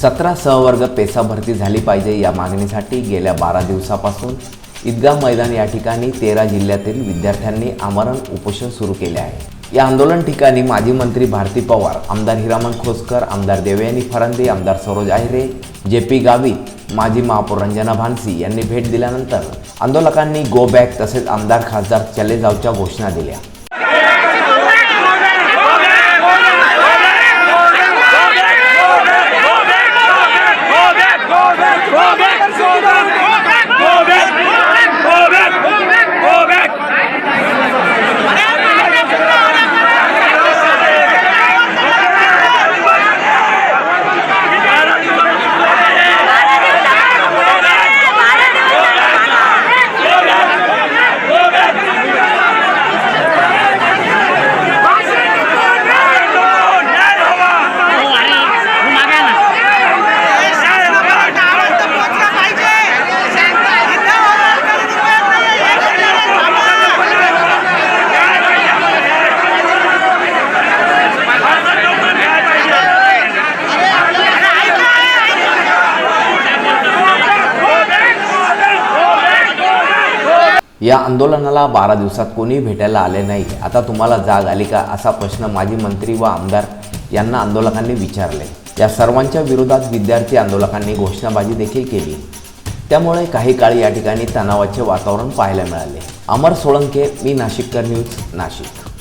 17 सहवर्ग PESA भरती झाली पाहिजे या मागणीसाठी गेल्या 12 दिवसापासून ईदगाह मैदान या ठिकाणी 13 जिल्ह्यातील विद्यार्थ्यांनी आमरण उपोषण सुरू केले आहे। या आंदोलन ठिकाणी माजी मंत्री भारती पवार, आमदार हिरामन खोसकर, आमदार देवयानी फरांदे, आमदार सरोज आहिरे, जे.पी. गावित, माजी महापौर रंजना भानसी यांनी भेट दिल्यानंतर आंदोलकांनी गो बॅक तसेच आमदार खासदार चले जावच्या घोषणा दिल्या। या आंदोलनाला 12 दिवसात कोणी भेटायला आले नाही। आता तुम्हाला जाग आली का, असा प्रश्न माजी मंत्री व आमदार यांना आंदोलकांनी विचारले। या सर्वांच्या विरोधात विद्यार्थी आंदोलकांनी घोषणाबाजी देखील केली। त्यामुळे काही काळ या ठिकाणी तणावाचे वातावरण पाहायला मिळाले। अमर सोळंके, मी नाशिककर न्यूज, नाशिक।